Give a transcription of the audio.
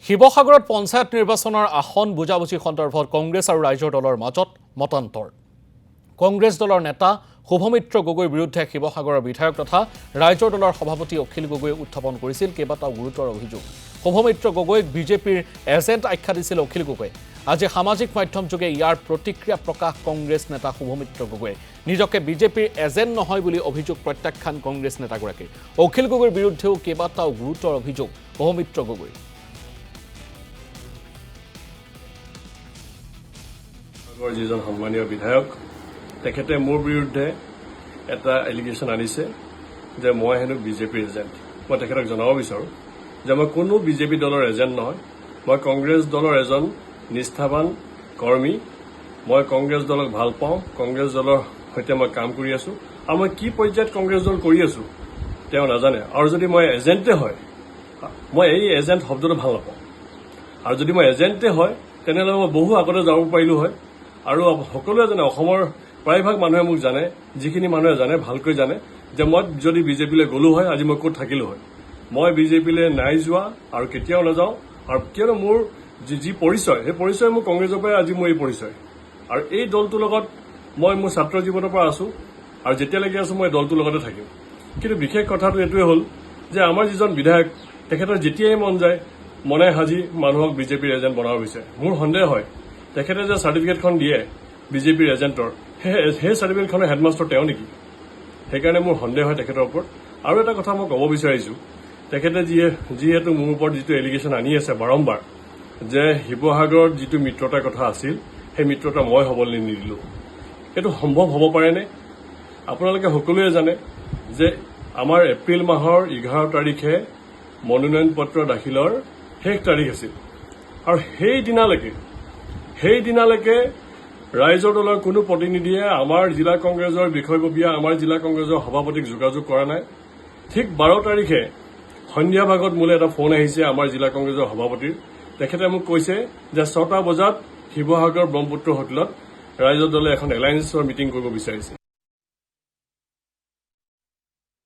শিৱসাগৰত পঞ্চায়ত নিৰ্বাচনৰ আসন বুজাবুজি সন্দৰ্ভত কংগ্ৰেছ আৰু ৰাইজৰ দলৰ মাজত মতান্তৰ। কংগ্ৰেছ দলৰ নেতা শুভমিত্ৰ গগৈৰ বিৰুদ্ধে শিৱসাগৰৰ বিধায়ক তথা ৰাইজৰ দলৰ সভাপতি অখিল গগৈয়ে উত্থাপন কৰিছিল কেইবাটাও গুৰুতৰ অভিযোগ। শুভমিত্ৰ গগৈক বিজেপিৰ এজেণ্ট আখ্যা দিছিল অখিল গগৈয়ে। আজি সামাজিক মাধ্যম যোগে ইয়াৰ প্ৰতিক্ৰিয়া প্ৰকাশ কংগ্ৰেছ নেতা শুভমিত্ৰ গগৈয়ে। নিজকে বিজেপিৰ এজেণ্ট নহয় বুলি অভিযোগ প্ৰত্যাখ্যান কংগ্ৰেছ নেতাগৰাকীৰ। অখিল গগৈৰ বিৰুদ্ধেও কেইবাটাও গুৰুতৰ অভিযোগ শুভমিত্ৰ গগৈৰ। যিজন সন্মানীয় বিধায়ক তেখেতে মোৰ বিৰুদ্ধে এটা এলিগেশ্যন আনিছে যে মই হেনো বিজেপিৰ এজেণ্ট। মই তেখেতক জনাব বিচাৰোঁ যে মই কোনো বিজেপি দলৰ এজেণ্ট নহয়। মই কংগ্ৰেছ দলৰ এজন নিষ্ঠাবান কৰ্মী। মই কংগ্ৰেছ দলক ভাল পাওঁ, কংগ্ৰেছ দলৰ সৈতে মই কাম কৰি আছো আৰু মই কি পৰ্যায়ত কংগ্ৰেছ দল কৰি আছো তেওঁ নাজানে। আৰু যদি মই এজেণ্টে হয়, মই এই এজেণ্ট শব্দটো ভাল নাপাওঁ। আৰু যদি মই এজেণ্টে হয় তেনেহ'লে মই বহু আগতে যাব পাৰিলো হয়। আৰু সকলোৱে জানে, অসমৰ প্ৰায়ভাগ মানুহে মোক জানে, যিখিনি মানুহে জানে ভালকৈ জানে যে মই যদি বিজেপিলৈ গ'লো হয় আজি মই ক'ত থাকিলো হয়। মই বিজেপিলৈ নাই যোৱা আৰু কেতিয়াও নাযাওঁ। আৰু কিয়নো মোৰ যি পৰিচয়, সেই পৰিচয় মোৰ কংগ্ৰেছৰ পৰাই আজি মোৰ এই পৰিচয়। আৰু এই দলটোৰ লগত মই মোৰ ছাত্ৰ জীৱনৰ পৰা আছো আৰু যেতিয়ালৈকে আছো মই দলটোৰ লগতে থাকিম। কিন্তু বিশেষ কথাটো এইটোৱে হ'ল যে আমাৰ যিজন বিধায়ক তেখেতৰ যেতিয়াই মন যায় মনে সাজি মানুহক বিজেপিৰ এজেণ্ট বনাব বিচাৰে। মোৰ সন্দেহ হয় তেখেতে যে চাৰ্টিফিকেটখন দিয়ে বিজেপিৰ এজেণ্টৰ, সেই চাৰ্টিফিকেটখনৰ হেডমাষ্টাৰ তেওঁ নেকি? সেইকাৰণে মোৰ সন্দেহ হয় তেখেতৰ ওপৰত। আৰু এটা কথা মই ক'ব বিচাৰিছোঁ, তেখেতে যিহেতু মোৰ ওপৰত যিটো এলিগেশ্যন আনি আছে বাৰম্বাৰ যে শিৱসাগৰত যিটো মিত্ৰতাৰ কথা আছিল সেই মিত্ৰতা মই হ'বলৈ নিদিলোঁ, এইটো সম্ভৱ হ'ব পাৰেনে? আপোনালোকে সকলোৱে জানে যে আমাৰ এপ্ৰিল মাহৰ 11 তাৰিখে মনোনয়ন পত্ৰ দাখিলৰ শেষ তাৰিখ আছিল। আৰু সেই দিনালৈকে ৰাইজৰ দলৰ কোনো প্ৰতিনিধিয়ে আমাৰ জিলা কংগ্ৰেছৰ বিষয়ববীয়া, আমাৰ জিলা কংগ্ৰেছৰ সভাপতিক যোগাযোগ কৰা নাই। ঠিক 12 তাৰিখে সন্ধিয়া ভাগত মোলৈ এটা ফোন আহিছে আমাৰ জিলা কংগ্ৰেছৰ সভাপতিৰ। তেখেতে মোক কৈছে যে 6টা বজাত শিৱসাগৰ ব্ৰহ্মপুত্ৰ হোটেলত ৰাইজৰ দলে এখন এলায়েন্সৰ মিটিং কৰিব বিচাৰিছে।